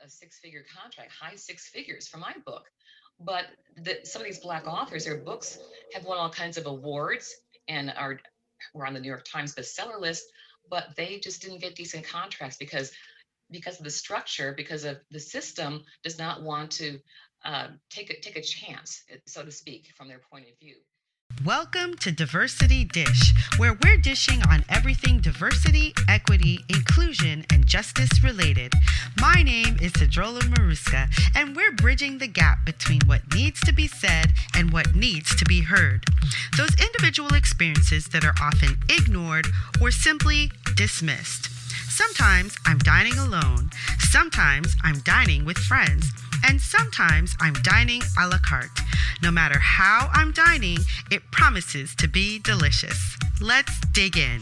a six-figure contract, high six figures for my book. But some of these Black authors, their books have won all kinds of awards and were on the New York Times bestseller list, but they just didn't get decent contracts because of the structure, because of the system does not want to take a chance, so to speak, from their point of view. Welcome to Diversity Dish, where we're dishing on everything diversity, equity, inclusion, and justice related. My name is Sedruola Maruska, and we're bridging the gap between what needs to be said and what needs to be heard. Those individual experiences that are often ignored or simply dismissed. Sometimes I'm dining alone, sometimes I'm dining with friends, and sometimes I'm dining a la carte. No matter how I'm dining, it promises to be delicious. Let's dig in.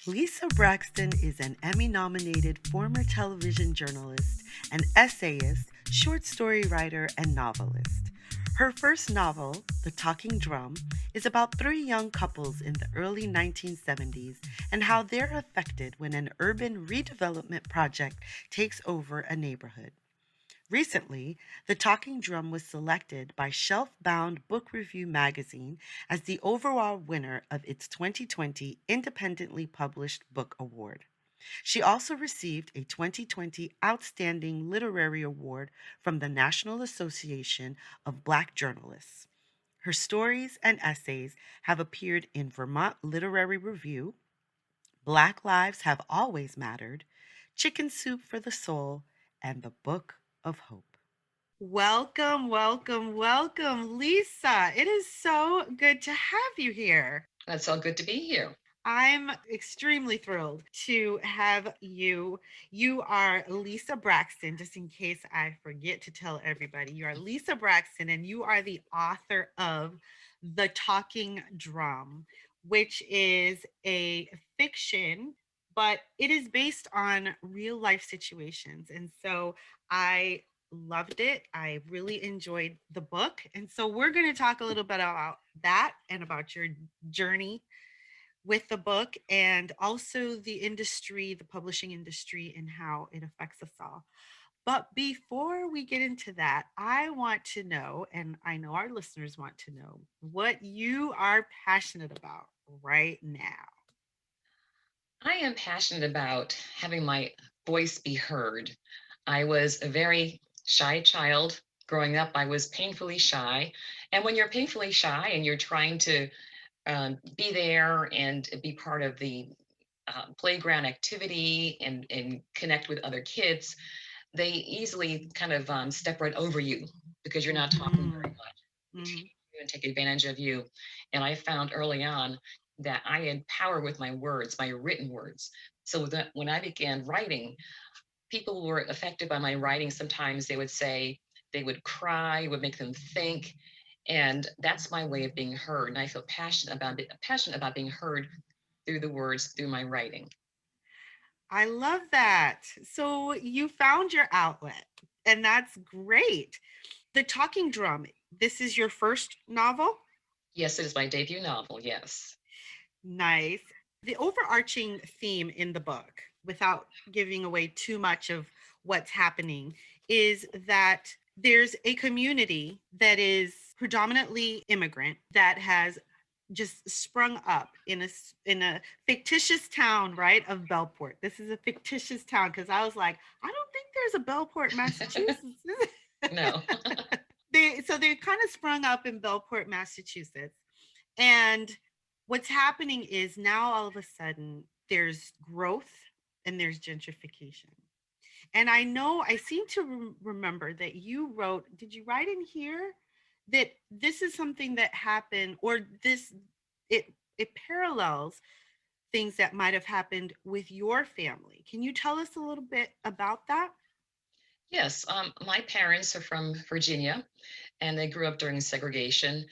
Lisa Braxton is an Emmy-nominated former television journalist, an essayist, short story writer, and novelist. Her first novel, The Talking Drum, is about three young couples in the early 1970s and how they're affected when an urban redevelopment project takes over a neighborhood. Recently, The Talking Drum was selected by Shelf-Bound Book Review magazine as the overall winner of its 2020 independently published book award. She also received a 2020 Outstanding Literary Award from the National Association of Black Journalists. Her stories and essays have appeared in Vermont Literary Review, Black Lives Have Always Mattered, Chicken Soup for the Soul, and the Book of Hope. Welcome, welcome, welcome, Lisa. It is so good to have you here. It's all good to be here. I'm extremely thrilled to have you. You are Lisa Braxton, just in case I forget to tell everybody. You are Lisa Braxton, and you are the author of The Talking Drum, which is a fiction, but it is based on real life situations. And so I loved it. I really enjoyed the book. And so we're going to talk a little bit about that and about your journey with the book and also the industry, the publishing industry, and how it affects us all. But before we get into that, I want to know, and I know our listeners want to know, what you are passionate about right now. I am passionate about having my voice be heard. I was a very shy child. Growing up, I was painfully shy. And when you're painfully shy and you're trying to be there and be part of the playground activity and connect with other kids, they easily kind of step right over you because you're not talking very Mm-hmm. much Mm-hmm. and take advantage of you. And I found early on that I had power with my words, my written words. So that when I began writing, people were affected by my writing. Sometimes they would say they would cry, it would make them think. And that's my way of being heard. And I feel passionate about being heard through the words, through my writing. I love that. So you found your outlet, and that's great. The Talking Drum, this is your first novel? Yes, it is my debut novel. Yes. Nice. The overarching theme in the book, without giving away too much of what's happening, is that there's a community that is predominantly immigrant that has just sprung up in a fictitious town, right, of Bellport. This is a fictitious town because I was like, I don't think there's a Bellport, Massachusetts. No. They kind of sprung up in Bellport, Massachusetts, and what's happening is now all of a sudden there's growth and there's gentrification. And I know I seem to remember that you wrote, did you write in here that this is something that happened, or this it parallels things that might have happened with your family. Can you tell us a little bit about that? Yes, my parents are from Virginia and they grew up during segregation.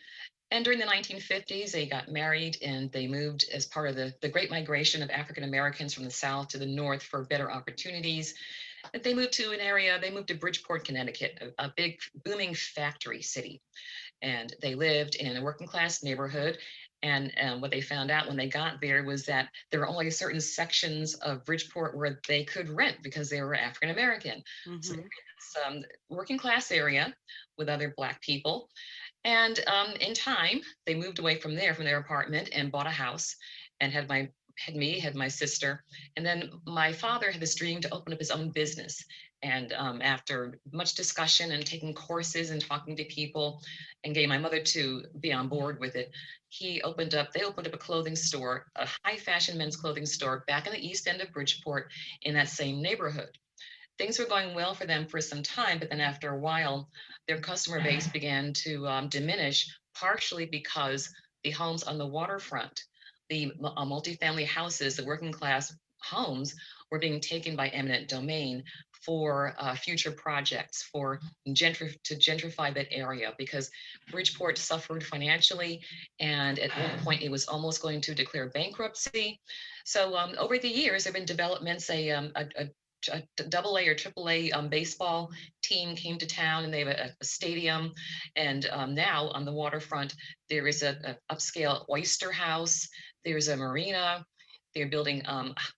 And during the 1950s, they got married and they moved as part of the Great Migration of African Americans from the South to the North for better opportunities. But they moved to Bridgeport, Connecticut, a big booming factory city. And they lived in a working class neighborhood. And what they found out when they got there was that there were only certain sections of Bridgeport where they could rent because they were African American. So Mm-hmm. it's working class area with other Black people. And in time, they moved away from there, from their apartment, and bought a house, and had me, had my sister, and then my father had this dream to open up his own business. And after much discussion and taking courses and talking to people, and getting my mother to be on board with it, they opened up a clothing store, a high fashion men's clothing store back in the east end of Bridgeport in that same neighborhood. Things were going well for them for some time, but then after a while, their customer base began to diminish, partially because the homes on the waterfront, the multifamily houses, the working class homes, were being taken by eminent domain for future projects, to gentrify that area, because Bridgeport suffered financially, and at one point it was almost going to declare bankruptcy. So over the years, there have been developments. A double A or triple A baseball team came to town, and they have a stadium. And now on the waterfront, there is a upscale oyster house. There's a marina. They're building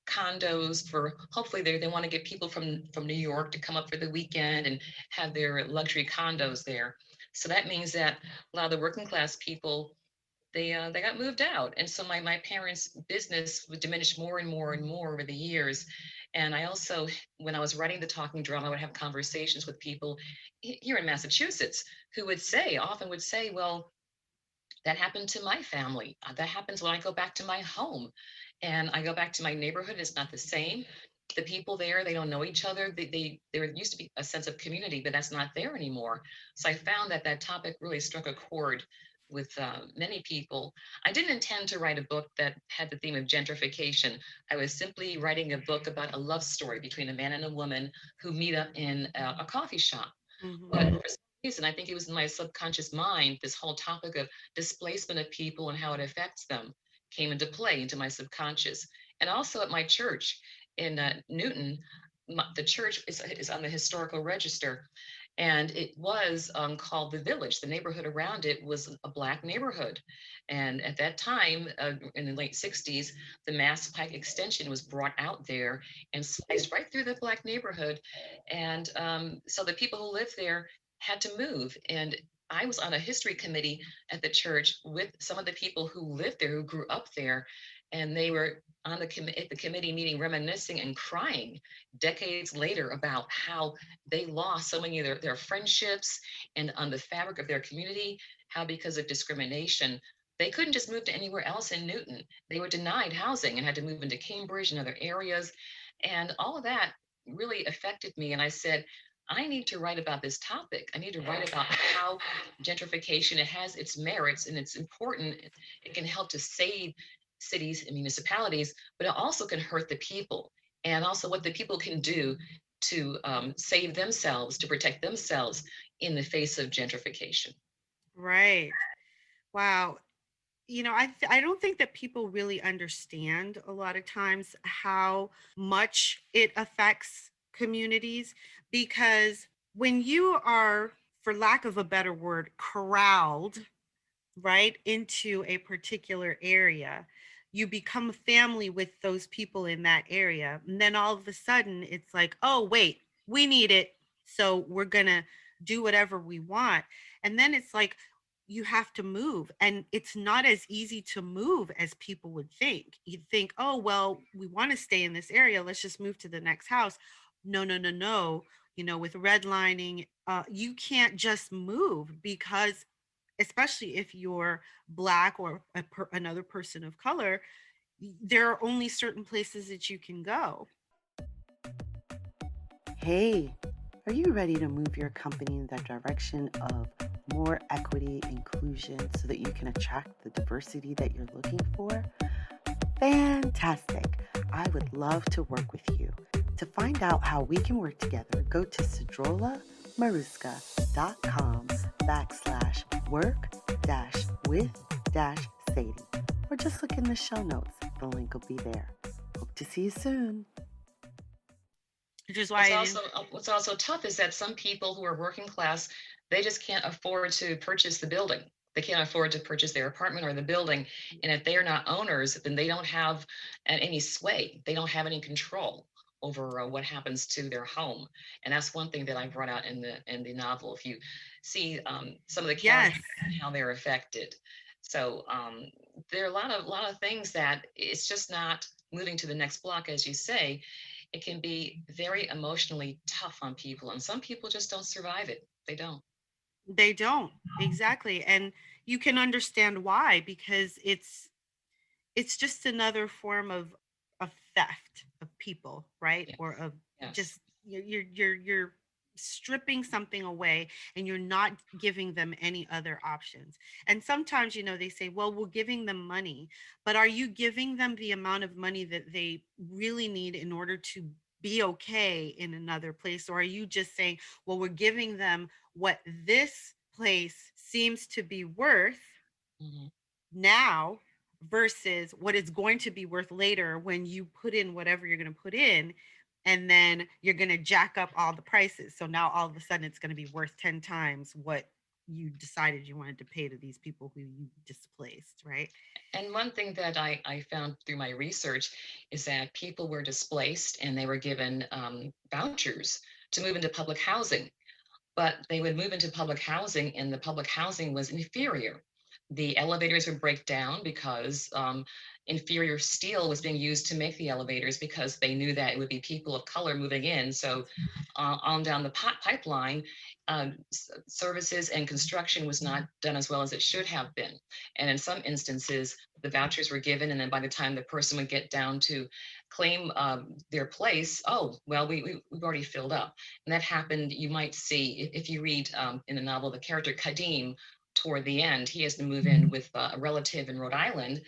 condos for, hopefully they want to get people from New York to come up for the weekend and have their luxury condos there. So that means that a lot of the working class people, they got moved out, and so my parents' business would diminish more and more and more over the years. And I also, when I was writing the talking drum, I would have conversations with people here in Massachusetts who often would say, well, that happened to my family. That happens when I go back to my home, and I go back to my neighborhood. It's not the same. The people there, they don't know each other. There used to be a sense of community, but that's not there anymore. So I found that that topic really struck a chord with many people. I didn't intend to write a book that had the theme of gentrification. I was simply writing a book about a love story between a man and a woman who meet up in a coffee shop. But Mm-hmm. for some reason, I think it was in my subconscious mind, this whole topic of displacement of people and how it affects them came into play into my subconscious. And also at my church in Newton, the church is on the historical register, and it was called the Village. The neighborhood around it was a Black neighborhood. And at that time, in the late 60s, the Mass Pike extension was brought out there and sliced right through the Black neighborhood. And so the people who lived there had to move. And I was on a history committee at the church with some of the people who lived there, who grew up there, and they were on at the committee meeting, reminiscing and crying decades later about how they lost so many of their friendships and on the fabric of their community, how because of discrimination, they couldn't just move to anywhere else in Newton. They were denied housing and had to move into Cambridge and other areas. And all of that really affected me. And I said, I need to write about this topic. I need to write about how gentrification, it has its merits and it's important. It can help to save cities and municipalities, but it also can hurt the people, and also what the people can do to save themselves, to protect themselves in the face of gentrification. Right. Wow. I don't think that people really understand a lot of times how much it affects communities, because when you are, for lack of a better word, corralled right into a particular area, you become a family with those people in that area, and then all of a sudden it's like, oh wait, we need it, so we're gonna do whatever we want. And then it's like you have to move, and it's not as easy to move as people would think. You'd think, oh well, we want to stay in this area, let's just move to the next house. No, no, no, no. With redlining, you can't just move, because especially if you're black or another person of color, there are only certain places that you can go. Hey, are you ready to move your company in the direction of more equity, inclusion, so that you can attract the diversity that you're looking for? Fantastic! I would love to work with you. To find out how we can work together, go to sedruola.maruska.com/work with Sadie, or just look in the show notes. The link will be there. Hope to see you soon. Which is why What's also what's also tough is that some people who are working class, they just can't afford to purchase the building. They can't afford to purchase their apartment or the building. And if they are not owners, then they don't have any sway. They don't have any control over what happens to their home. And that's one thing that I brought out in the novel. If you see some of the characters Yes, and how they're affected, so there are a lot of things that it's just not moving to the next block, as you say. It can be very emotionally tough on people, and some people just don't survive it. They don't. they don't. Exactly. And you can understand why, because it's just another form of theft of people, right? Or Yes. of Yes. just you're stripping something away, and you're not giving them any other options. And sometimes, they say, well, we're giving them money, but are you giving them the amount of money that they really need in order to be okay in another place? Or are you just saying, well, we're giving them what this place seems to be worth Mhm. now versus what it's going to be worth later when you put in whatever you're going to put in, and then you're going to jack up all the prices, so now all of a sudden it's going to be worth 10 times what you decided you wanted to pay to these people who you displaced, right? And one thing that I found through my research is that people were displaced and they were given vouchers to move into public housing, but they would move into public housing and the public housing was inferior. The elevators would break down because inferior steel was being used to make the elevators because they knew that it would be people of color moving in. So on down the pipeline, services and construction was not done as well as it should have been. And in some instances, the vouchers were given, and then by the time the person would get down to claim their place, oh, well, we've already filled up. And that happened, you might see, if you read in the novel, the character Kadim, toward the end, he has to move in with a relative in Rhode Island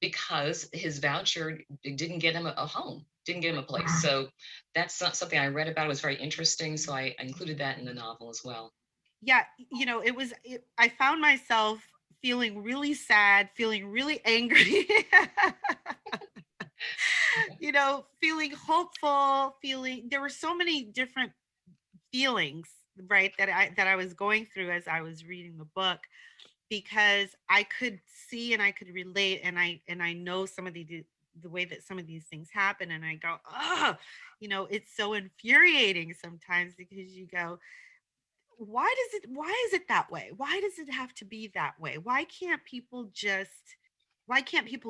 because his voucher didn't get him a home, didn't get him a place. So that's something I read about. It was very interesting. So I included that in the novel as well. Yeah, I found myself feeling really sad, feeling really angry, feeling hopeful, feeling there were so many different feelings, right, that I was going through as I was reading the book, because I could see and I could relate, and I know some of the way that some of these things happen, and I go, oh, it's so infuriating sometimes, because you go, why is it that way? Why does it have to be that way? Why can't people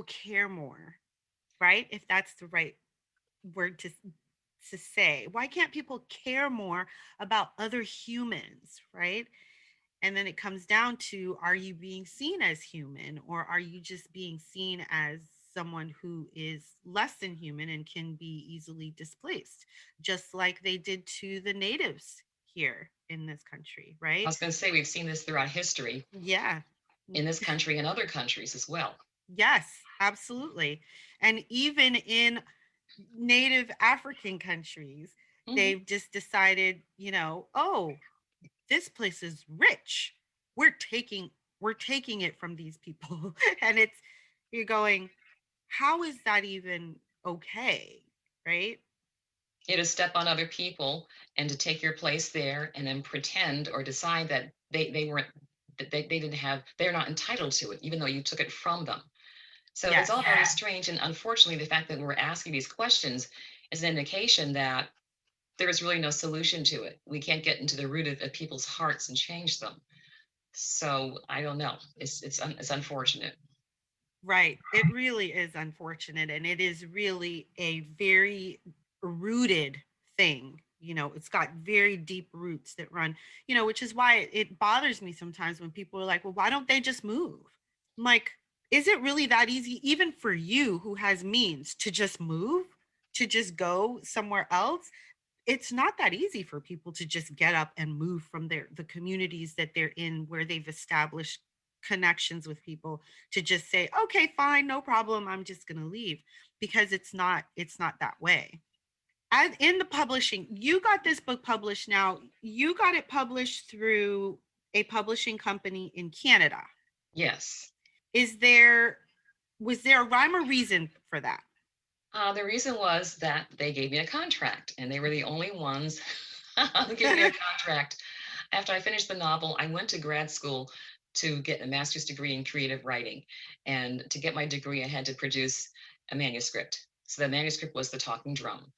care more, right? If that's the right word to say. Why can't people care more about other humans, right? And then it comes down to, are you being seen as human, or are you just being seen as someone who is less than human and can be easily displaced, just like they did to the natives here in this country, I right? was going to say, we've seen this throughout history Yeah. in this country and other countries as well. Yes, absolutely. And even in native African countries, Hmm. they've just decided, oh, this place is rich. We're taking we're taking it from these people. And you're going, how is that even okay? Right? You to step on other people and to take your place there and then pretend or decide that they weren't, that they didn't have, they're not entitled to it, even though you took it from them. So it's Yes. all very strange. And unfortunately, the fact that we're asking these questions is an indication that there is really no solution to it. We can't get into the root of people's hearts and change them. So I don't know. It's unfortunate. Right. It really is unfortunate. And it is really a very rooted thing. It's got very deep roots that run, which is why it bothers me sometimes when people are like, well, why don't they just move? I'm like, is it really that easy, even for you who has means, to just move, to just go somewhere else? It's not that easy for people to just get up and move from the communities that they're in, where they've established connections with people, to just say, okay, fine, no problem, I'm just going to leave, because it's not that way. As in the publishing, you got this book published. Now, you got it published through a publishing company in Canada. Yes. Is there Was there a rhyme or reason for that? The reason was that they gave me a contract, and they were the only ones who gave me a contract. After I finished the novel, I went to grad school to get a master's degree in creative writing. And to get my degree, I had to produce a manuscript. So the manuscript was The Talking Drum.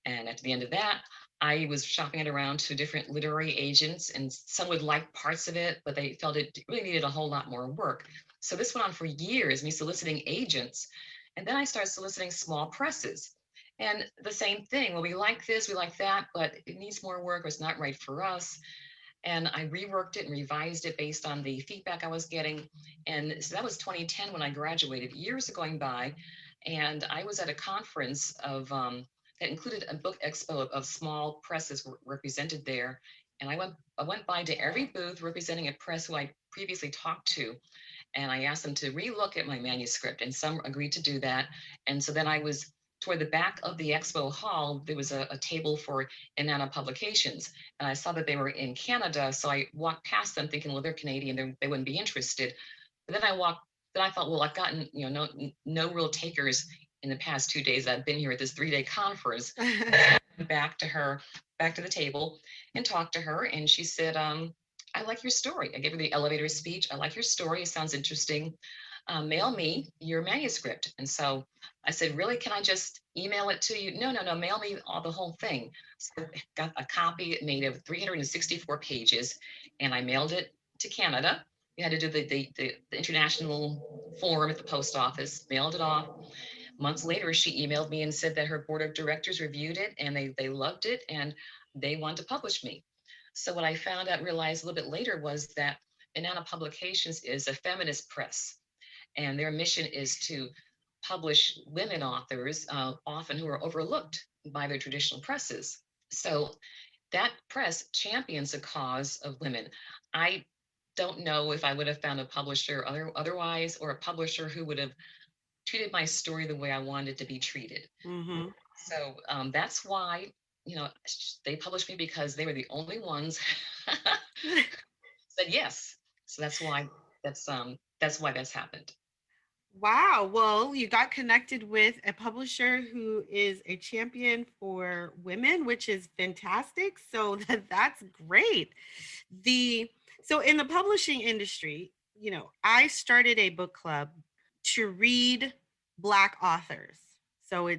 And at the end of that, I was shopping it around to different literary agents, and some would like parts of it, but they felt it really needed a whole lot more work. So this went on for years, me soliciting agents. And then I started soliciting small presses. And the same thing, well, we like this, we like that, but it needs more work or it's not right for us. And I reworked it and revised it based on the feedback I was getting. And so that was 2010 when I graduated. Years are going by, and I was at a conference that included a book expo of small presses represented there. And I went by to every booth representing a press who I previously talked to, and I asked them to relook at my manuscript, and some agreed to do that. And so then I was toward the back of the expo hall, there was a table for Inanna Publications, and I saw that they were in Canada, so I walked past them thinking, well, they're Canadian, they wouldn't be interested. But then I thought, well, I've gotten no real takers in the past 2 days. I've been here at this 3-day conference. Back to her, back to the table, and talked to her, and she said, I like your story. I gave her the elevator speech. I like your story. It sounds interesting. Mail me your manuscript. And so I said, really, can I just email it to you? No, no, no, mail me the whole thing. So I got a copy made of 364 pages, and I mailed it to Canada. We had to do the international form at the post office, mailed it off. Months later, she emailed me and said that her board of directors reviewed it and they loved it and they wanted to publish me. So what I found out, realized a little bit later, was that Inanna Publications is a feminist press, and their mission is to publish women authors, often who are overlooked by their traditional presses. So that press champions the cause of women. I don't know if I would have found a publisher otherwise, or a publisher who would have treated my story the way I wanted to be treated. Mm-hmm. So that's why, they published me, because they were the only ones said yes. So that's why that's happened. Wow. Well, you got connected with a publisher who is a champion for women, which is fantastic. So that's great. The so in the publishing industry, I started a book club to read Black authors. So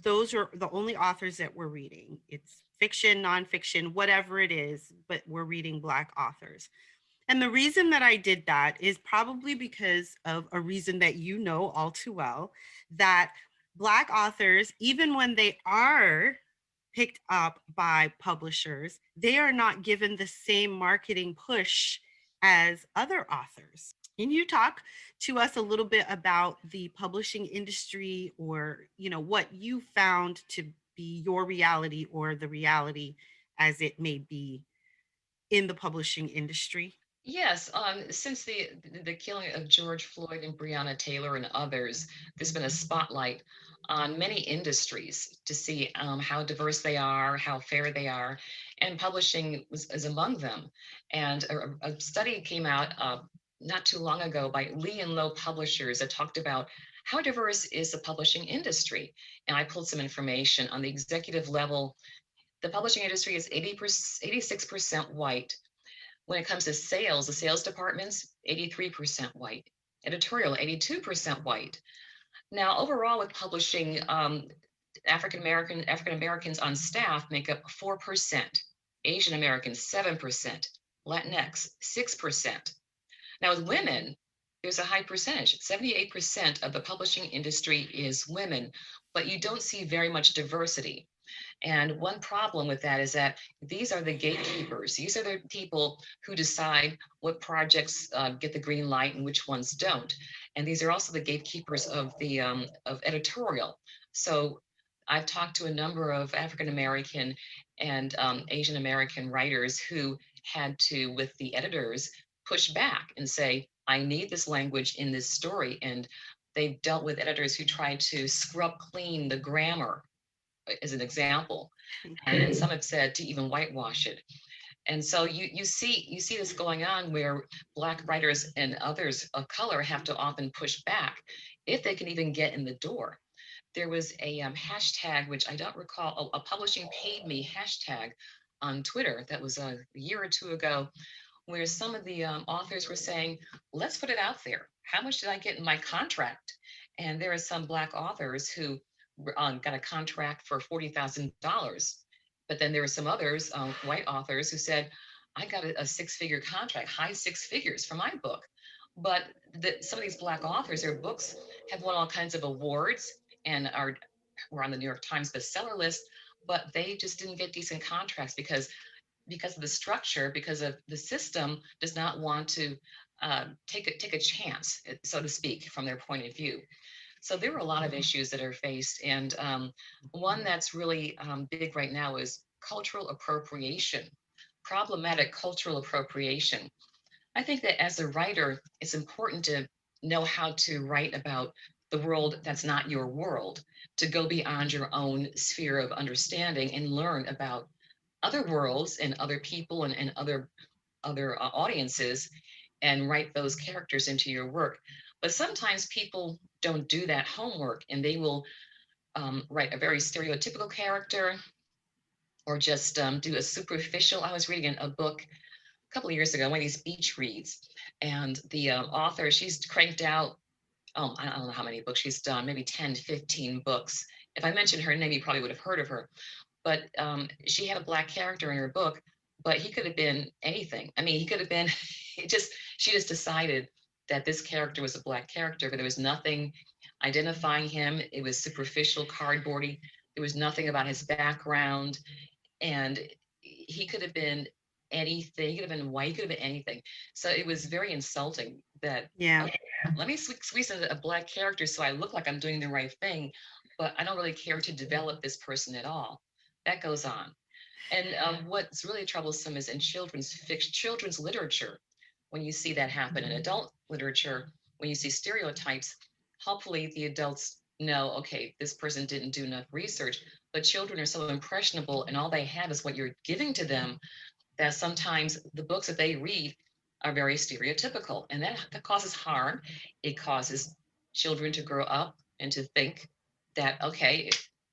those are the only authors that we're reading. It's fiction, nonfiction, whatever it is, but we're reading Black authors. And the reason that I did that is probably because of a reason that you know all too well, that Black authors, even when they are picked up by publishers, they are not given the same marketing push as other authors. Can you talk to us a little bit about the publishing industry, or, what you found to be your reality or the reality as it may be in the publishing industry? Yes, since the killing of George Floyd and Breonna Taylor and others, there's been a spotlight on many industries to see how diverse they are, how fair they are, and publishing is among them. And a study came out not too long ago by Lee and Low Publishers that talked about how diverse is the publishing industry. And I pulled some information on the executive level. The publishing industry is 86% white. When it comes to sales, the sales departments, 83% white. Editorial, 82% white. Now, overall, with publishing, African Americans on staff make up 4%, Asian Americans 7%, Latinx 6%. Now, with women, there's a high percentage. 78% of the publishing industry is women, but you don't see very much diversity. And one problem with that is that these are the gatekeepers. These are the people who decide what projects get the green light and which ones don't. And these are also the gatekeepers of the of editorial. So I've talked to a number of African American and Asian American writers who had to, with the editors, push back and say, I need this language in this story. And they've dealt with editors who tried to scrub clean the grammar, as an example, and some have said to even whitewash it. And so you see this going on, where Black writers and others of color have to often push back if they can even get in the door. There was a hashtag, which I don't recall, a publishing paid me hashtag on Twitter that was a year or two ago, where some of the authors were saying, let's put it out there. How much did I get in my contract? And there are some Black authors who got a contract for $40,000. But then there were some others, white authors, who said, I got a six-figure contract, high six figures for my book. But some of these Black authors, their books have won all kinds of awards and were on the New York Times bestseller list, but they just didn't get decent contracts because of the structure, because of the system does not want to take a chance, so to speak, from their point of view. So there are a lot of issues that are faced, and one that's really big right now is cultural appropriation, problematic cultural appropriation. I think that as a writer, it's important to know how to write about the world that's not your world, to go beyond your own sphere of understanding and learn about other worlds and other people and other audiences, and write those characters into your work. But sometimes people don't do that homework, and they will write a very stereotypical character, or just do a superficial. I was reading a book a couple of years ago, one of these beach reads, and the author, she's cranked out, I don't know how many books she's done, maybe 10 to 15 books. If I mentioned her name, you probably would have heard of her. But she had a Black character in her book, but he could have been anything. I mean, he could have been, she just decided that this character was a Black character, but there was nothing identifying him. It was superficial, cardboardy. There was nothing about his background. And he could have been anything. He could have been white, he could have been anything. So it was very insulting that, Yeah. okay, let me squeeze in a Black character so I look like I'm doing the right thing, but I don't really care to develop this person at all. That goes on. And what's really troublesome is in children's literature, when you see that happen. In adult literature, when you see stereotypes, hopefully the adults know, okay, this person didn't do enough research. But children are so impressionable, and all they have is what you're giving to them, that sometimes the books that they read are very stereotypical, and that causes harm. It causes children to grow up and to think that, okay,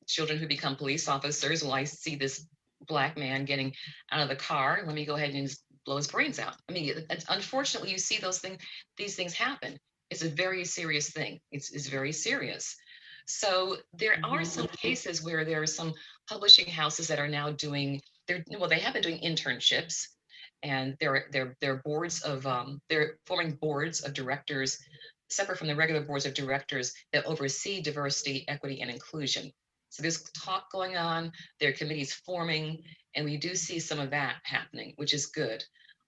children who become police officers, well, I see this Black man getting out of the car, let me go ahead and just blow his brains out. I mean, unfortunately, you see these things happen. It's a very serious thing. It's very serious. So there are some cases where there are some publishing houses that are now doing, they have been doing internships, and they're boards of they're forming boards of directors separate from the regular boards of directors that oversee diversity, equity, and inclusion. So there's talk going on, there are committees forming, and we do see some of that happening, which is good.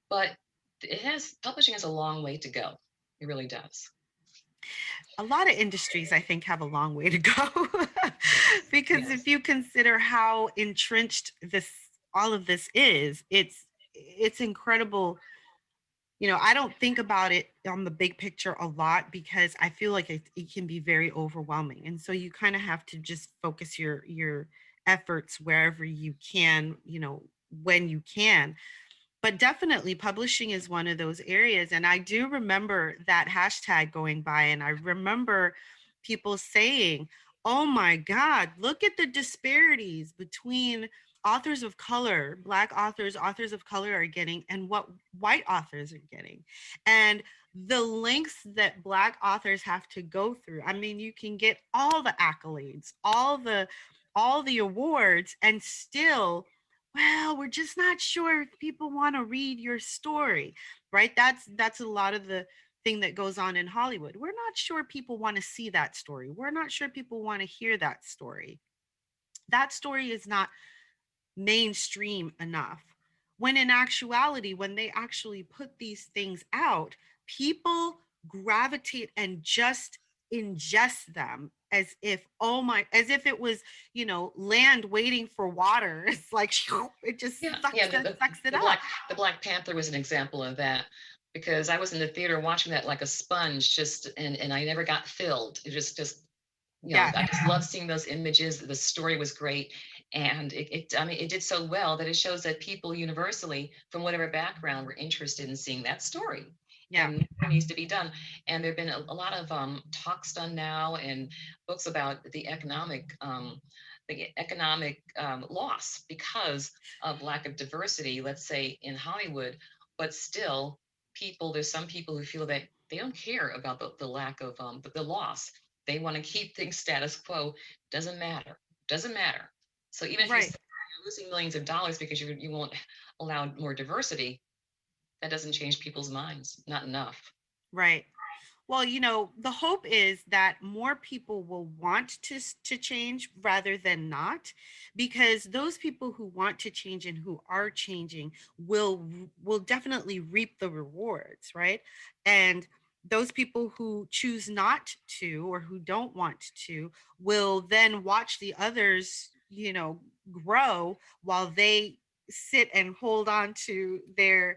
But publishing has a long way to go. It really does. A lot of industries, I think, have a long way to go. Yes, Because if yes. you consider how entrenched this all of this is, it's incredible. I don't think about it on the big picture a lot because I feel like it can be very overwhelming. And so you kind of have to just focus your efforts wherever you can, when you can. But definitely publishing is one of those areas. And I do remember that hashtag going by, and I remember people saying, oh my God, look at the disparities between authors of color, Black authors, authors of color are getting, and what white authors are getting. And the lengths that Black authors have to go through. I mean, you can get all the accolades, all the awards, and still, well, we're just not sure if people want to read your story, right? That's a lot of the thing that goes on in Hollywood. We're not sure people want to see that story. We're not sure people want to hear that story. That story is not mainstream enough. When in actuality, when they actually put these things out, people gravitate and just ingest them as if it was, land waiting for water. It's like it just Yeah, sucks yeah. it, sucks it The up. Black Panther was an example of that, because I was in the theater watching that like a sponge, just and I never got filled. It just Yeah. I just love seeing those images. The story was great, and I mean, it did so well that it shows that people universally, from whatever background, were interested in seeing that story. Yeah. And it needs to be done. And there have been a lot of talks done now, and books about the economic loss because of lack of diversity, let's say in Hollywood. but still, there's some people who feel that they don't care about the lack of the loss. They want to keep things status quo. Doesn't matter. Doesn't matter. So even if you say Right, you're losing millions of dollars because you won't allow more diversity, that doesn't change people's minds. Not enough. right. Well, the hope is that more people will want to change rather than not, because those people who want to change and who are changing will definitely reap the rewards, right? And those people who choose not to or who don't want to will then watch the others, grow while they sit and hold on to their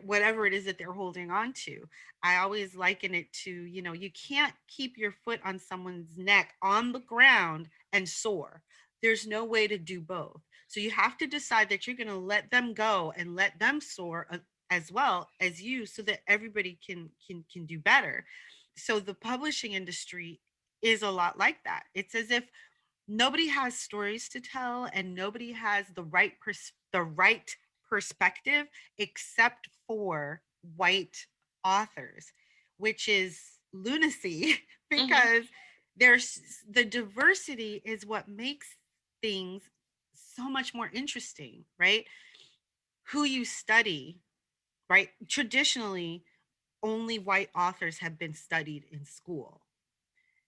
whatever it is that they're holding on to. I always liken it to, you can't keep your foot on someone's neck on the ground and soar. There's no way to do both. So you have to decide that you're going to let them go and let them soar as well as you, so that everybody can do better. So the publishing industry is a lot like that. It's as if nobody has stories to tell and nobody has the right perspective except for white authors, which is lunacy Hmm. because there's the diversity is what makes things so much more interesting, right? Who you study, right? Traditionally, only white authors have been studied in school,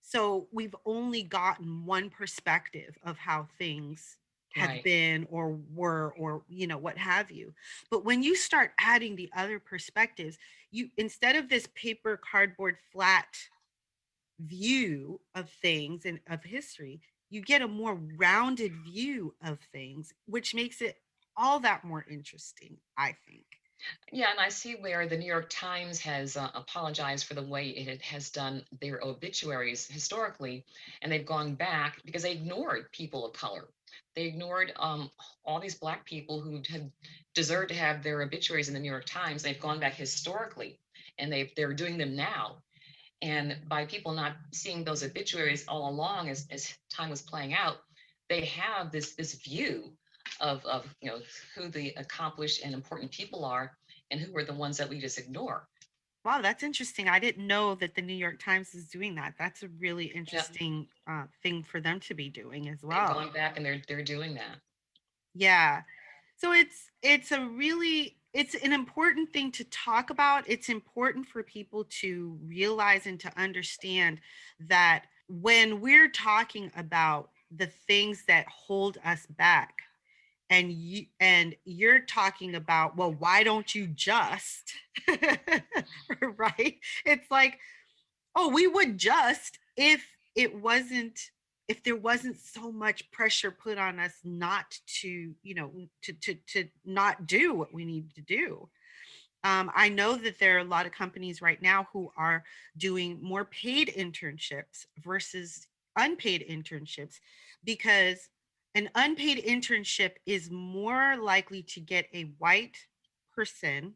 so we've only gotten one perspective of how things have Right. been or were, or what have you. But when you start adding the other perspectives, you, instead of this paper cardboard flat view of things and of history, you get a more rounded view of things, which makes it all that more interesting, I think. Yeah, and I see where the New York Times has apologized for the way it has done their obituaries historically, and they've gone back because they ignored people of color. They ignored all these Black people who had deserved to have their obituaries in the New York Times. They've gone back historically, and they're doing them now. And by people not seeing those obituaries all along as time was playing out, they have this view of who the accomplished and important people are and who are the ones that we just ignore. Wow, that's interesting. I didn't know that the New York Times is doing that. That's a really Yeah, interesting thing for them to be doing as they've well. gone back and they're doing that. Yeah. So it's an important thing to talk about. It's important for people to realize and to understand that when we're talking about the things that hold us back, and you're talking about, well, why don't you just right? It's like, oh, we would just if there wasn't so much pressure put on us not to, to not do what we need to do. I know that there are a lot of companies right now who are doing more paid internships versus unpaid internships, because an unpaid internship is more likely to get a white person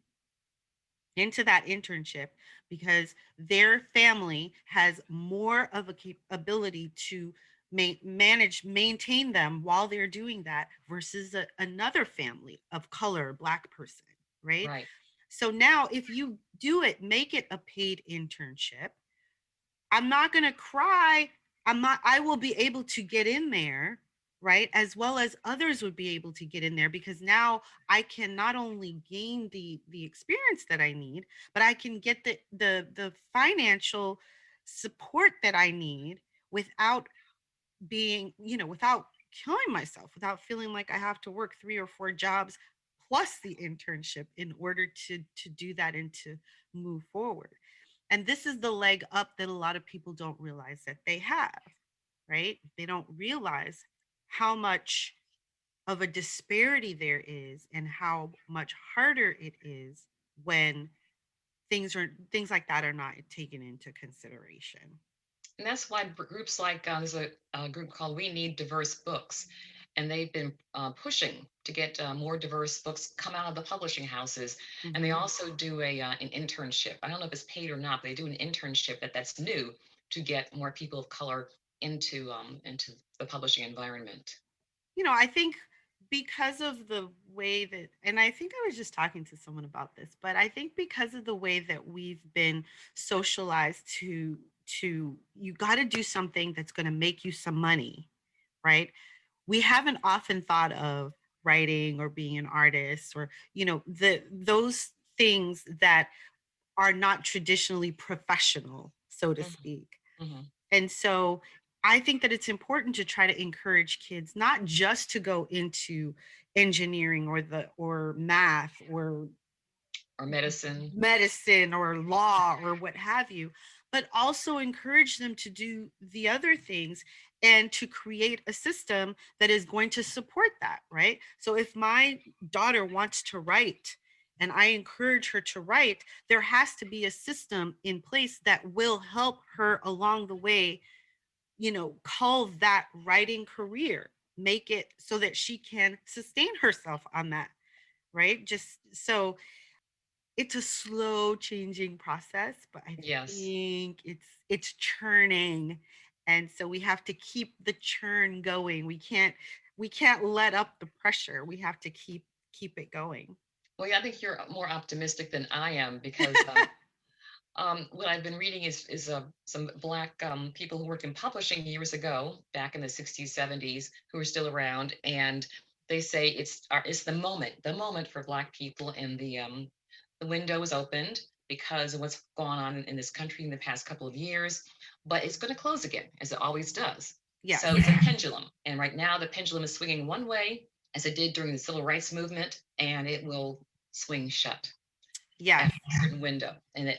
into that internship because their family has more of a ability to maintain them while they're doing that versus another family of color, black person, right? Right. So now if you do it, make it a paid internship, I'm not going to cry. I will be able to get in there, right? As well as others would be able to get in there, because now I can not only gain the experience that I need, but I can get the financial support that I need without being, without killing myself, without feeling like I have to work 3 or 4 jobs plus the internship in order to do that and to move forward. And this is the leg up that a lot of people don't realize that they have, right? They don't realize how much of a disparity there is and how much harder it is when things like that are not taken into consideration. And that's why groups like there's a group called We Need Diverse Books, and they've been pushing to get more diverse books come out of the publishing houses. And they Hmm. also do an internship. I don't know if it's paid or not, but they do an internship that's new to get more people of color into the publishing environment. I think because of the way that, and I think I was just talking to someone about this, but I think because of the way that we've been socialized to you got to do something that's going to make you some money, right? We haven't often thought of writing or being an artist, or the those things that are not traditionally professional, so to Mhm, speak. mhm. And so I think that it's important to try to encourage kids not just to go into engineering or math or Or medicine. medicine or law or what have you, but also encourage them to do the other things and to create a system that is going to support that, right? So if my daughter wants to write and I encourage her to write, there has to be a system in place that will help her along the way, call that writing career, make it so that she can sustain herself on that, right? Just so it's a slow changing process, but I Yes. think it's churning. And so we have to keep the churn going. We can't let up the pressure. We have to keep it going. Well, yeah, I think you're more optimistic than I am because what I've been reading is some Black people who worked in publishing years ago, back in the 60s, 70s, who are still around, and they say it's the moment for Black people, and the window is opened because of what's gone on in this country in the past couple of years, but it's going to close again, as it always does. Yes. So it's a pendulum, and right now the pendulum is swinging one way, as it did during the civil rights movement, and it will swing shut Yes. after a certain window. And it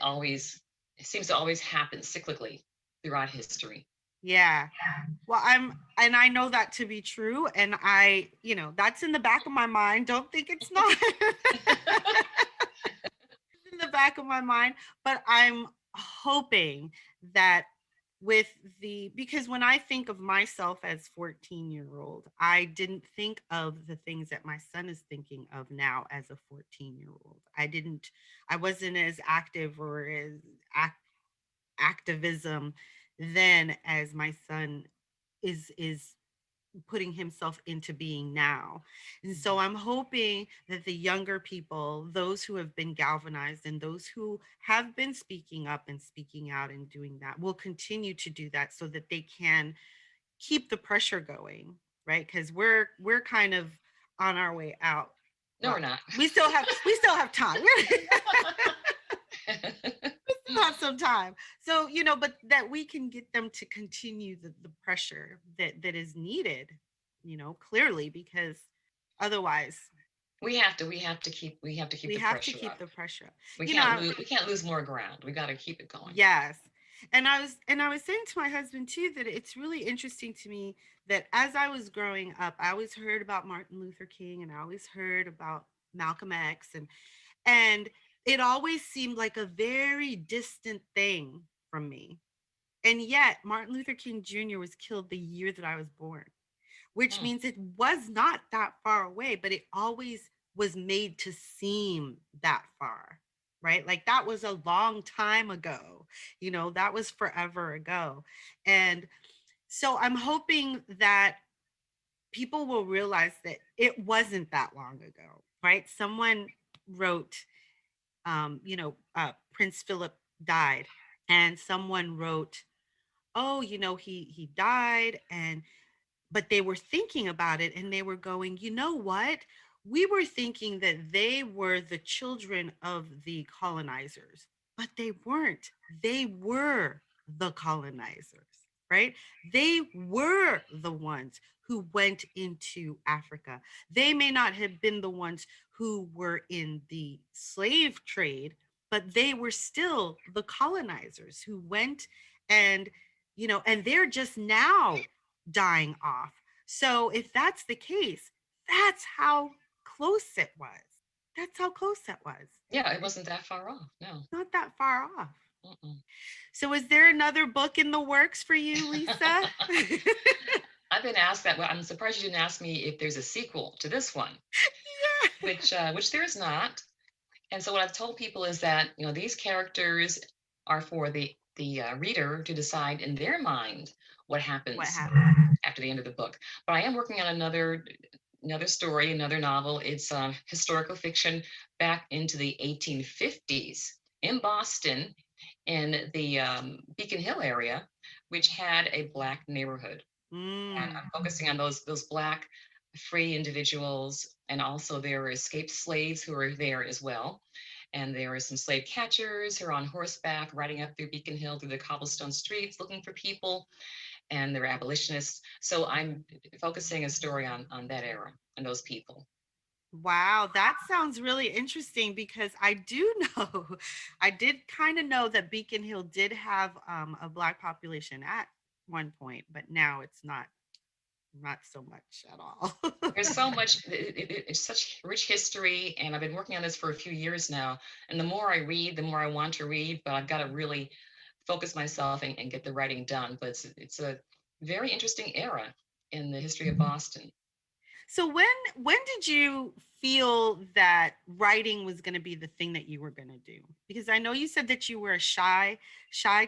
seems to always happen cyclically throughout history. Yeah. Well, and I know that to be true. And that's in the back of my mind. Don't think it's not. In the back of my mind, but I'm hoping that with the because when I think of myself as 14-year-old, I didn't think of the things that my son is thinking of now as a 14-year-old. I wasn't as active or as activism then as my son is putting himself into being now. And so Mhm. I'm hoping that the younger people, those who have been galvanized and those who have been speaking up and speaking out and doing that, will continue to do that so that they can keep the pressure going, right? Because we're kind of on our way out. No, we're Well, not. we still have time. We still have some time. So, but that we can get them to continue the pressure that is needed, clearly, because otherwise we have to keep we the have to pressure keep up. the pressure up. We You know, can't I, lose we can't lose more ground. We got to keep it going. yes. And I was saying to my husband too that it's really interesting to me that as I was growing up, I always heard about Martin Luther King and I always heard about Malcolm X, and it always seemed like a very distant thing from me. And yet, Martin Luther King Jr. was killed the year that I was born, which Mm. means it was not that far away, but it always was made to seem that far, right? Like that was a long time ago, that was forever ago. And so I'm hoping that people will realize that it wasn't that long ago, right? Someone wrote, Prince Philip died, and someone wrote, oh, he died, and but they were thinking about it and they were going, you know what? We were thinking that they were the children of the colonizers, but they weren't. They were the colonizers, right? They were the ones who went into Africa. They may not have been the ones who were in the slave trade, but they were still the colonizers who went and, and they're just now dying off. So if that's the case, that's how close it was. That's how close it was. Yeah, it wasn't that far off. No. Not that far off. Mm-mm. So is there another book in the works for you, Lisa? I've been asked that. Well, I'm surprised you didn't ask me if there's a sequel to this one, which there is not. And so what I've told people is that these characters are for the reader to decide in their mind what What happens happened? after the end of the book. But I am working on another another story, another novel. It's historical fiction back into the 1850s in Boston, in the Beacon Hill area, which had a Black neighborhood. And Mm. I'm focusing on those Black free individuals, and also there were escaped slaves who were there as well. And there were some slave catchers who are on horseback riding up through Beacon Hill through the cobblestone streets looking for people, and there were abolitionists. So I'm focusing a story on that era and those people. Wow, that sounds really interesting because I do know, I did kind of know that Beacon Hill did have a Black population at one point, but now it's not so much at all. There's so much, it's such rich history, and I've been working on this for a few years now. And the more I read, the more I want to read, but I've got to really focus myself and get the writing done. But it's a very interesting era in the history of Boston. So when did you feel that writing was going to be the thing that you were going to do? Because I know you said that you were a shy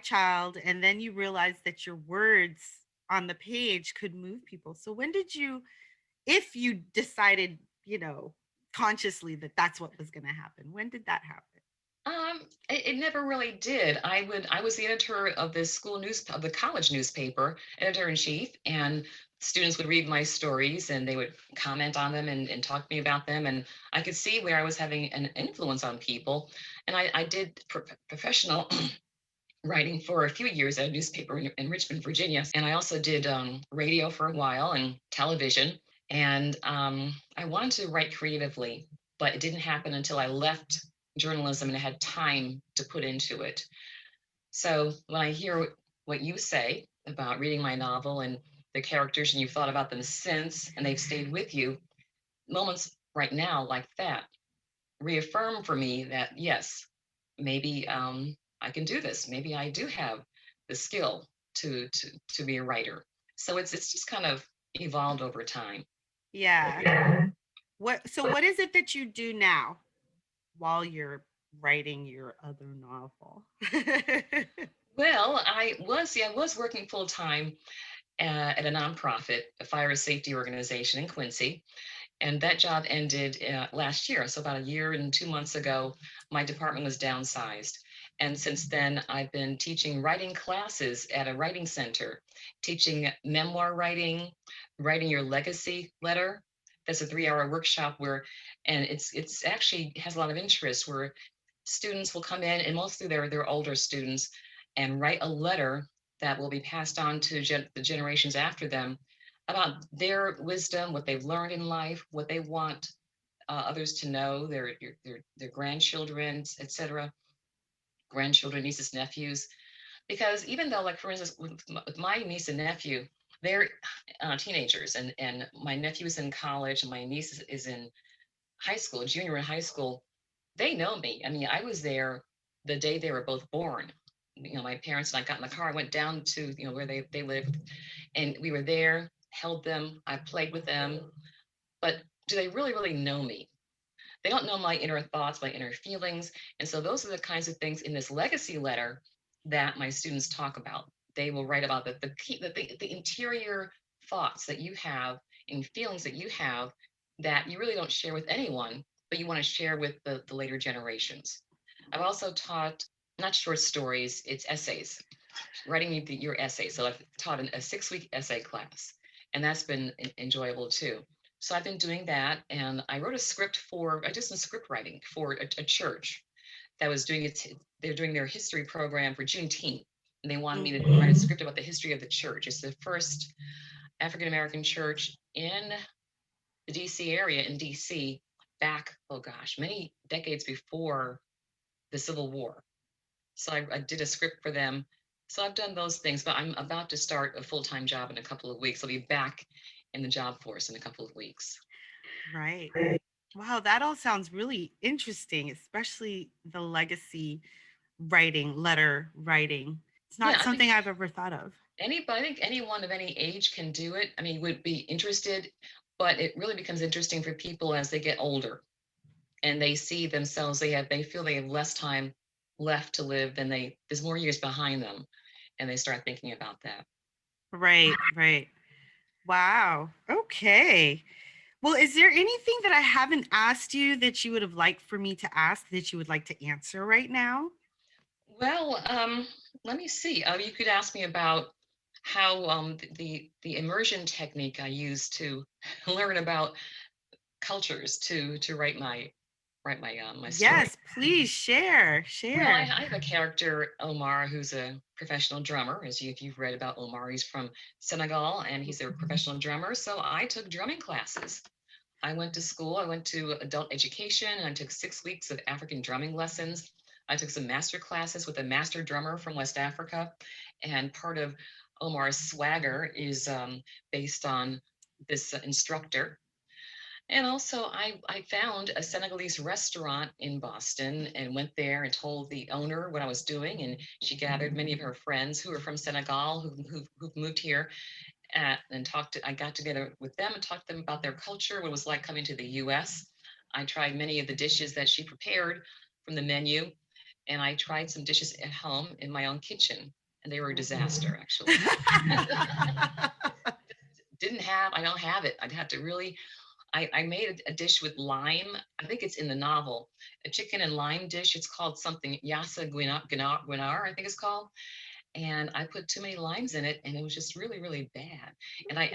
child and then you realized that your words on the page could move people. So when did you, if you decided, consciously that that's what was going to happen, when did that happen? It never really did. I was the editor of the school news of the college newspaper, editor in chief, and students would read my stories and they would comment on them and talk to me about them. And I could see where I was having an influence on people. And I did professional writing for a few years at a newspaper in Richmond, Virginia. And I also did radio for a while and television. And I wanted to write creatively, but it didn't happen until I left journalism and I had time to put into it. So when I hear what you say about reading my novel and the characters, and you've thought about them since and they've stayed with you, moments right now like that reaffirm for me that yes, maybe I can do this. Maybe I do have the skill to be a writer. So it's just kind of evolved over time. Yeah. What is it that you do now while you're writing your other novel? Well, I was working full time at a nonprofit, a fire safety organization in Quincy, and that job ended last year. So about a year and 2 months ago, my department was downsized. And since then, I've been teaching writing classes at a writing center, teaching memoir writing, writing your legacy letter. That's a 3 hour workshop where, and it's actually has a lot of interest where students will come in, and mostly they're older students, and write a letter that will be passed on to the generations after them about their wisdom, what they've learned in life, what they want others to know, their grandchildren, etc., grandchildren, nieces, nephews. Because even though, like for instance, with my niece and nephew, they're teenagers, and my nephew is in college, and my niece is in high school, junior in high school. They know me. I mean, I was there the day they were both born. My parents and I got in the car, went down to where they lived, and we were there, held them, I played with them. But do they really know me? They don't know my inner thoughts, my inner feelings. And so those are the kinds of things in this legacy letter that my students talk about. They will write about the interior thoughts that you have and feelings that you have that you really don't share with anyone, but you want to share with the later generations. I've also taught not short stories, it's essays, writing your essay. So I've taught a 6 week essay class, and that's been enjoyable too. So I've been doing that, and I wrote a script I did some script writing for a church that was doing it. They're doing their history program for Juneteenth, and they wanted me to write a script about the history of the church. It's the first African American church in the DC area in DC back, oh gosh, many decades before the Civil War. So I did a script for them. So I've done those things, but I'm about to start a full-time job in a couple of weeks. I'll be back in the job force in a couple of weeks. Right. Wow, that all sounds really interesting, especially the legacy writing, letter writing. It's Yeah, not I think something I've ever thought of. anybody, I think anyone of any age can do it. I mean, would be interested, but it really becomes interesting for people as they get older and they see themselves, they feel they have less time left to live than there's more years behind them, and they start thinking about that. Right, right. Wow. Okay. Well, is there anything that I haven't asked you that you would have liked for me to ask that you would like to answer right now? Well, let me see. You could ask me about how the immersion technique I use to learn about cultures to write my story. Yes, please share. Well, Share. I have a character, Omar, who's a professional drummer. If you've read about Omar, he's from Senegal and he's a professional drummer. So I took drumming classes. I went to school, I went to adult education, and I took 6 weeks of African drumming lessons. I took some master classes with a master drummer from West Africa. And part of Omar's swagger is based on this instructor. And also, I found a Senegalese restaurant in Boston and went there and told the owner what I was doing. And she gathered many of her friends who are from Senegal who've moved here and I got together with them and talked to them about their culture, what it was like coming to the US. I tried many of the dishes that she prepared from the menu, and I tried some dishes at home in my own kitchen, and they were a disaster, actually. I don't have it. I'd have to really I made a dish with lime. I think it's in the novel, a chicken and lime dish. It's called something Yassa Guinar, I think it's called. And I put too many limes in it, and it was just really, really bad. And I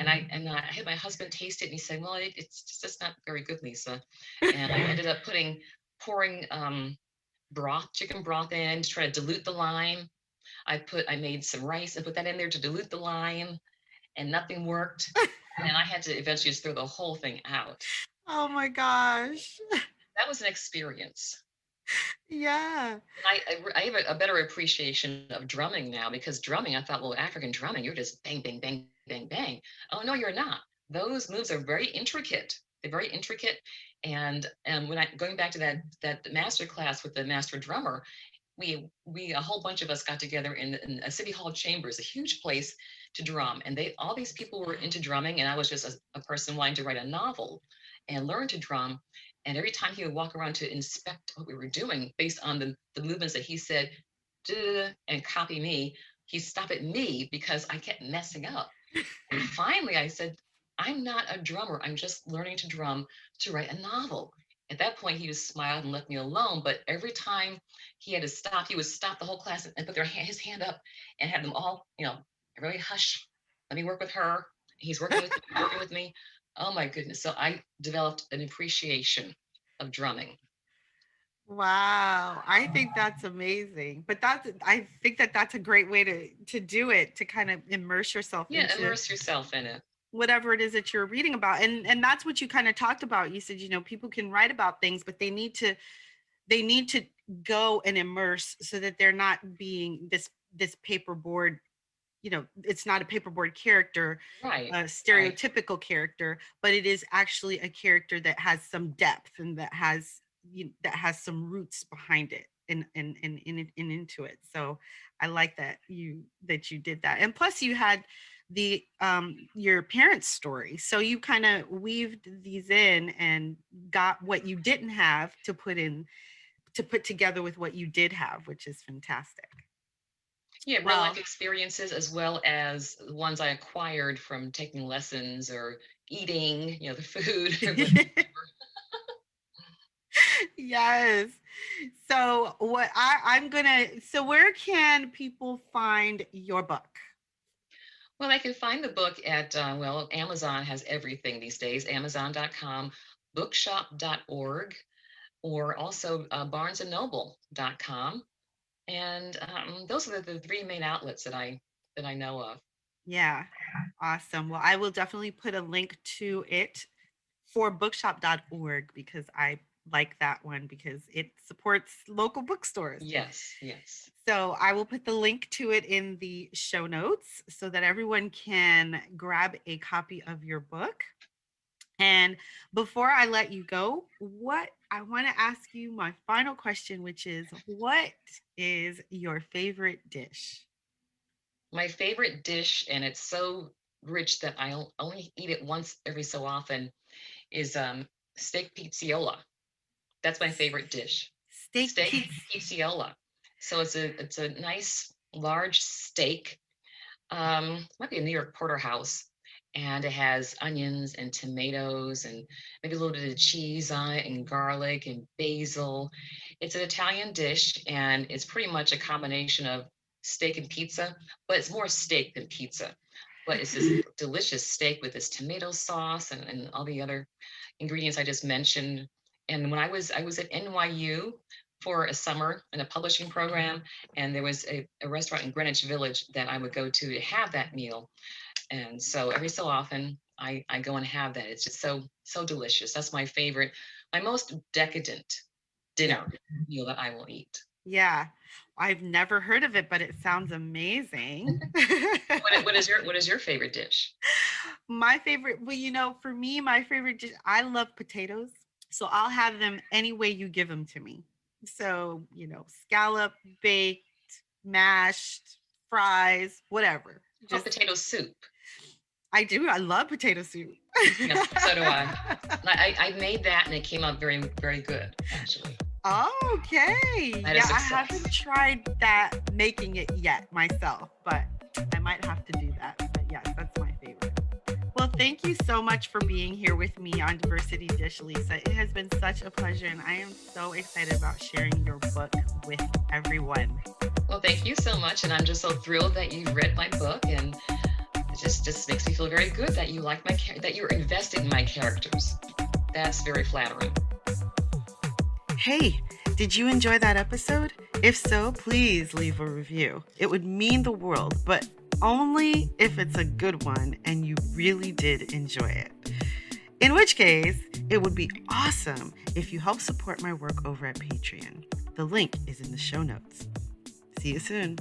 had my husband taste it, and he said, "Well, it's just not very good, Lisa." And I ended up pouring chicken broth in to try to dilute the lime. I made some rice and put that in there to dilute the lime, and nothing worked. And I had to eventually just throw the whole thing out. Oh my gosh. That was an experience. Yeah. I have a better appreciation of drumming now because drumming, I thought, well, African drumming, you're just bang, bang, bang, bang, bang. Oh, no, you're not. Those moves are very intricate. They're very intricate. And when I going back to that master class with the master drummer, we a whole bunch of us got together in a city hall chambers, a huge place to drum, and they all these people were into drumming, and I was just a person wanting to write a novel and learn to drum. And every time he would walk around to inspect what we were doing based on the movements that he said, "Duh," and copy me, he'd stop at me because I kept messing up. And finally I said, "I'm not a drummer. I'm just learning to drum to write a novel." At that point, he just smiled and left me alone. But every time he had to stop, he would stop the whole class and put his hand up and have them all, everybody hush. Let me work with her. He's working with me. Oh my goodness. So I developed an appreciation of drumming. Wow. I think that's amazing. But I think that that's a great way to do it, to kind of immerse yourself Yeah, into immerse yourself in it. whatever it is that you're reading about. And that's what you kind of talked about. You said, people can write about things, but they need to go and immerse so that they're not being this paperboard, it's not a paperboard character, Right. a stereotypical character, but it is actually a character that has some depth and that has some roots behind it and into it. So I like that you did that. And plus you had the your parents' story. So you kind of weaved these in and got what you didn't have to put together with what you did have, which is fantastic. Yeah, real Well, life experiences as well as the ones I acquired from taking lessons or eating, the food or whatever. yes. So where can people find your book? Well, I can find the book at, Amazon has everything these days, amazon.com, bookshop.org, or also barnesandnoble.com. And those are the three main outlets that I know of. Yeah. Awesome. Well, I will definitely put a link to it for bookshop.org because I like that one because it supports local bookstores. Yes, yes. So I will put the link to it in the show notes so that everyone can grab a copy of your book. And before I let you go, what I want to ask you my final question, which is what is your favorite dish? My favorite dish, and it's so rich that I'll only eat it once every so often, is steak pizziola. That's my favorite dish. Steak Steak pizza. pizziola. So it's a nice large steak. Might be a New York porterhouse, and it has onions and tomatoes and maybe a little bit of cheese on it and garlic and basil. It's an Italian dish, and it's pretty much a combination of steak and pizza, but it's more steak than pizza. But it's this delicious steak with this tomato sauce and all the other ingredients I just mentioned. And when I was at NYU for a summer in a publishing program, and there was a restaurant in Greenwich Village that I would go to have that meal. And so every so often I go and have that. It's just so delicious. That's my favorite, my most decadent Yeah. dinner meal that I will eat. Yeah. I've never heard of it, but it sounds amazing. What is your favorite dish? My favorite, well, for me, my favorite dish, I love potatoes. So I'll have them any way you give them to me. So, scallop, baked, mashed, fries, whatever. Oh, Just, potato soup. I do. I love potato soup. Yes, so do I. I made that and it came out very, very good, actually. Okay. That Yeah, is I success. haven't tried that making it yet myself, but I might have to do that. But yes, that's my favorite. Well, thank you so much for being here with me on Diversity Dish, Lisa. It has been such a pleasure, and I am so excited about sharing your book with everyone. Well, thank you so much, and I'm just so thrilled that you read my book, and it just makes me feel very good that you like that you're invested in my characters. That's very flattering. Hey, did you enjoy that episode? If so, please leave a review. It would mean the world, but only if it's a good one and you really did enjoy it. In which case, it would be awesome if you help support my work over at Patreon. The link is in the show notes. See you soon.